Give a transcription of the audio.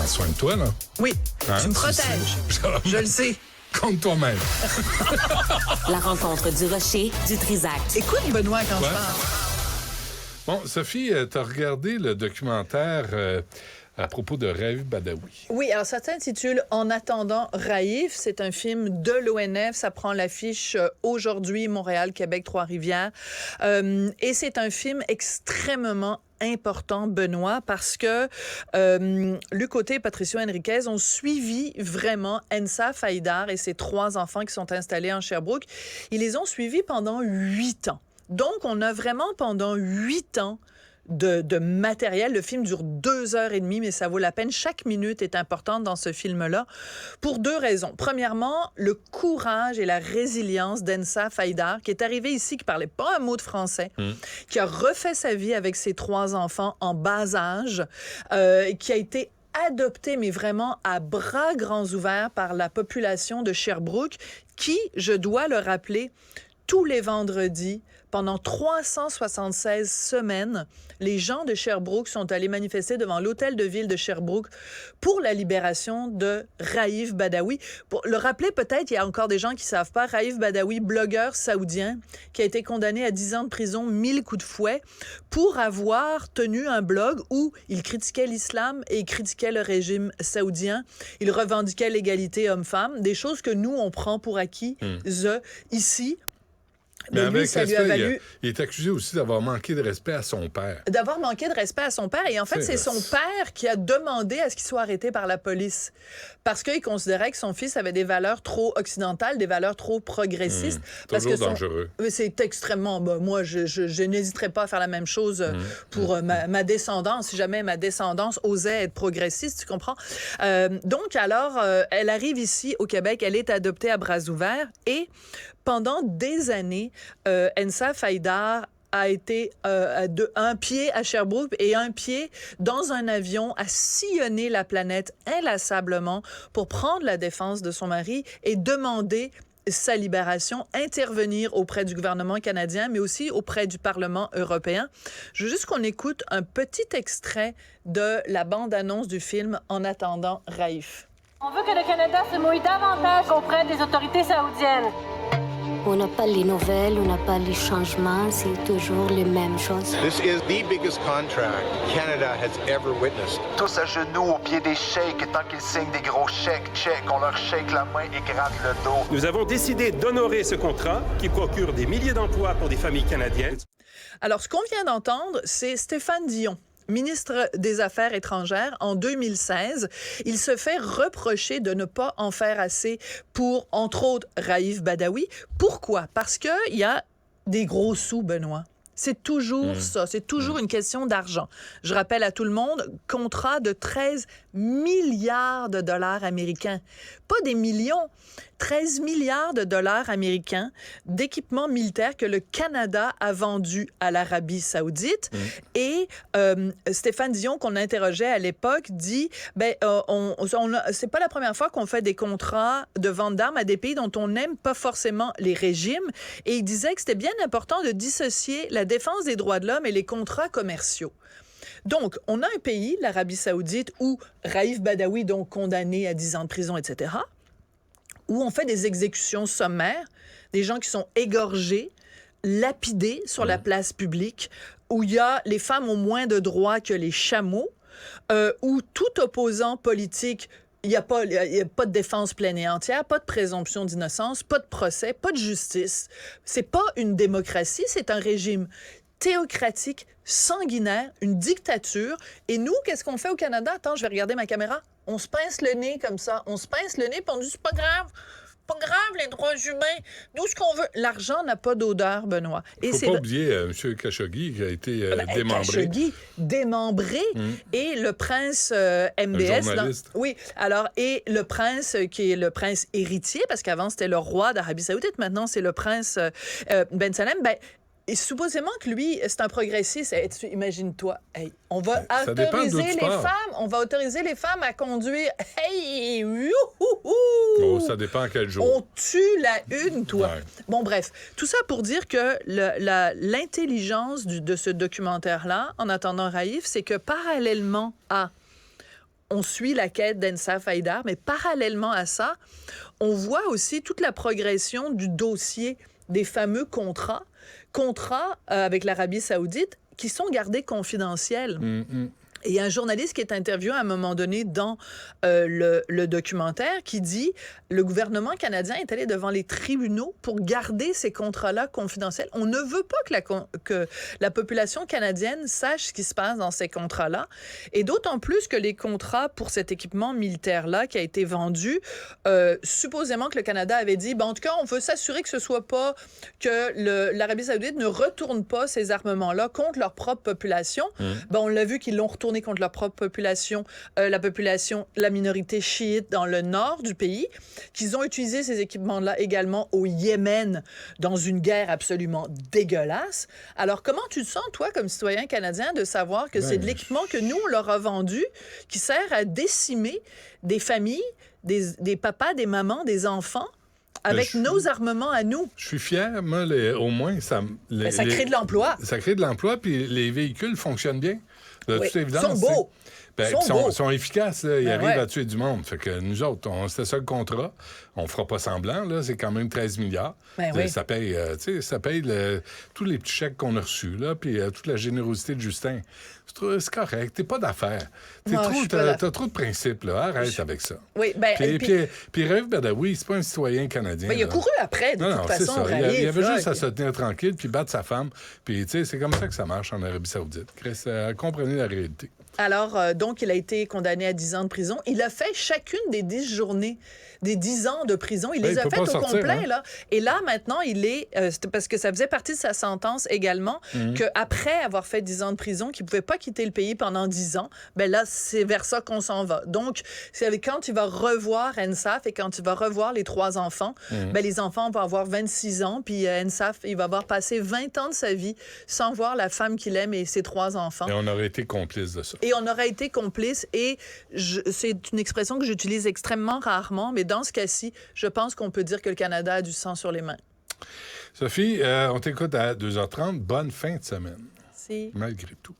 prends soin de toi, là. Oui, Hein, tu me tu protèges. Je le sais. Compte toi-même. La rencontre du rocher du Trisac. Écoute, Benoît, quand Ouais. je parle. Bon, Sophie, t'as regardé le documentaire à propos de Raif Badawi. Oui, alors ça s'intitule « En attendant Raif ». C'est un film de l'ONF. Ça prend l'affiche aujourd'hui, Montréal, Québec, Trois-Rivières. Et c'est un film extrêmement important, Benoît, parce que Luc Côté et Patricio Henriquez ont suivi vraiment Ensa Faïdar et ses 3 enfants qui sont installés en Sherbrooke. Ils les ont suivis pendant 8 ans. Donc, on a vraiment pendant 8 ans de matériel. Le film dure 2h30, mais ça vaut la peine. Chaque minute est importante dans ce film-là pour 2 raisons. Premièrement, le courage et la résilience d'Ensa Faïdar, qui est arrivé ici, qui parlait pas un mot de français, qui a refait sa vie avec ses 3 enfants en bas âge, qui a été adopté, mais vraiment à bras grands ouverts par la population de Sherbrooke, qui, je dois le rappeler, tous les vendredis, pendant 376 semaines, les gens de Sherbrooke sont allés manifester devant l'hôtel de ville de Sherbrooke pour la libération de Raif Badawi. Pour le rappeler peut-être, il y a encore des gens qui savent pas, Raif Badawi, blogueur saoudien, qui a été condamné à 10 ans de prison, 1000 coups de fouet, pour avoir tenu un blog où il critiquait l'islam et il critiquait le régime saoudien. Il revendiquait l'égalité homme-femme, des choses que nous, on prend pour acquis ici. Mais lui, avec ça lui a respect, valu il est accusé aussi d'avoir manqué de respect à son père. d'avoir manqué de respect à son père. Et en fait, c'est son père qui a demandé à ce qu'il soit arrêté par la police. Parce qu'il considérait que son fils avait des valeurs trop occidentales, des valeurs trop progressistes. Parce Toujours que dangereux. C'est extrêmement... moi, je n'hésiterais pas à faire la même chose pour ma descendance, si jamais ma descendance osait être progressiste, tu comprends? Donc, alors, elle arrive ici au Québec, elle est adoptée à bras ouverts et pendant des années, Ensa Faïdar a été un pied à Sherbrooke et un pied dans un avion à sillonner la planète inlassablement pour prendre la défense de son mari et demander sa libération, intervenir auprès du gouvernement canadien, mais aussi auprès du Parlement européen. Je veux juste qu'on écoute un petit extrait de la bande-annonce du film « En attendant Raif ». On veut que le Canada se mouille davantage auprès des autorités saoudiennes. On n'a pas les nouvelles, on n'a pas les changements, c'est toujours les mêmes choses. This is the biggest contract Canada has ever witnessed. Tous à genoux au pied des sheiks, tant qu'ils signent des gros chèques, on leur shake la main et gratte le dos. Nous avons décidé d'honorer ce contrat qui procure des milliers d'emplois pour des familles canadiennes. Alors, ce qu'on vient d'entendre, c'est Stéphane Dion, ministre des Affaires étrangères, en 2016. Il se fait reprocher de ne pas en faire assez pour, entre autres, Raif Badawi. Pourquoi? Parce qu'il y a des gros sous, Benoît. C'est toujours ça. C'est toujours une question d'argent. Je rappelle à tout le monde, contrat de 13 milliards de dollars américains. Pas des millions. 13 milliards de dollars américains d'équipements militaires que le Canada a vendu à l'Arabie Saoudite. Et Stéphane Dion, qu'on interrogeait à l'époque, dit c'est pas la première fois qu'on fait des contrats de vente d'armes à des pays dont on n'aime pas forcément les régimes. Et il disait que c'était bien important de dissocier la défense des droits de l'homme et les contrats commerciaux. Donc, on a un pays, l'Arabie Saoudite, où Raif Badawi, donc condamné à 10 ans de prison, etc., où on fait des exécutions sommaires, des gens qui sont égorgés, lapidés sur la place publique, où il y a les femmes ont moins de droits que les chameaux, où tout opposant politique, il n'y a pas de défense pleine et entière, pas de présomption d'innocence, pas de procès, pas de justice. C'est pas une démocratie, c'est un régime théocratique, sanguinaire, une dictature. Et nous, qu'est-ce qu'on fait au Canada? Attends, je vais regarder ma caméra. On se pince le nez comme ça. On se pince le nez, puis on dit, c'est pas grave. Pas grave, les droits humains. Nous, ce qu'on veut... L'argent n'a pas d'odeur, Benoît. Il ne faut pas oublier M. Khashoggi qui a été démembré. Khashoggi, démembré. Et le prince MBS... Oui, alors, et le prince qui est le prince héritier, parce qu'avant, c'était le roi d'Arabie Saoudite, maintenant, c'est le prince Ben Salem, et supposément que lui, c'est un progressiste. Imagine-toi, on va autoriser les femmes à conduire. Ça dépend à quel jour. On tue la une, toi. Ouais. Bon, bref, tout ça pour dire que l'intelligence de ce documentaire-là, En attendant Raif, c'est que parallèlement à on suit la quête d'Ensaf Haïdar, mais parallèlement à ça, on voit aussi toute la progression du dossier des fameux contrats avec l'Arabie Saoudite qui sont gardés confidentiels. Et il y a un journaliste qui est interviewé à un moment donné dans le documentaire qui dit le gouvernement canadien est allé devant les tribunaux pour garder ces contrats-là confidentiels. On ne veut pas que la population canadienne sache ce qui se passe dans ces contrats-là. Et d'autant plus que les contrats pour cet équipement militaire-là qui a été vendu, supposément que le Canada avait dit, en tout cas, on veut s'assurer que ce soit pas que l'Arabie Saoudite ne retourne pas ces armements-là contre leur propre population. On l'a vu qu'ils l'ont retourné contre leur propre population, la minorité chiite dans le nord du pays, qu'ils ont utilisé ces équipements-là également au Yémen dans une guerre absolument dégueulasse. Alors, comment tu te sens, toi, comme citoyen canadien, de savoir que c'est de l'équipement que nous, on leur a vendu, qui sert à décimer des familles, des papas, des mamans, des enfants, avec nos armements à nous? Je suis fier, moi, au moins, ça crée de l'emploi. Ça crée de l'emploi, puis les véhicules fonctionnent bien. De toute évidence. Ils sont beaux. Ils sont efficaces, là. Ils arrivent à tuer du monde. Fait que nous autres, c'était ça le contrat. On fera pas semblant, là. C'est quand même 13 milliards. Ça paye, tous les petits chèques qu'on a reçus, là, puis toute la générosité de Justin. C'est correct. T'es pas d'affaires. T'as trop de principes, là. Arrête avec ça. Oui, puis Raif Badawi, c'est pas un citoyen canadien. Il a couru après, de toute façon. Il avait juste à se tenir tranquille puis battre sa femme. Puis, c'est comme ça que ça marche en Arabie Saoudite. Comprenez la réalité. Alors, donc, il a été condamné à 10 ans de prison. Il a fait chacune des 10 journées, des 10 ans de prison. Il les a faites au complet, là. Et là, maintenant, il est... parce que ça faisait partie de sa sentence également, qu'après avoir fait 10 ans de prison, qu'il ne pouvait pas quitter le pays pendant 10 ans, là, c'est vers ça qu'on s'en va. Donc, quand il va revoir Ensaf et quand il va revoir les 3 enfants, les enfants vont avoir 26 ans, puis Ensaf, il va avoir passé 20 ans de sa vie sans voir la femme qu'il aime et ses 3 enfants. Et on aurait été complice de ça. Et on aurait été complice, et c'est une expression que j'utilise extrêmement rarement, mais dans ce cas-ci, je pense qu'on peut dire que le Canada a du sang sur les mains. Sophie, on t'écoute à 2h30. Bonne fin de semaine. Merci. Malgré tout.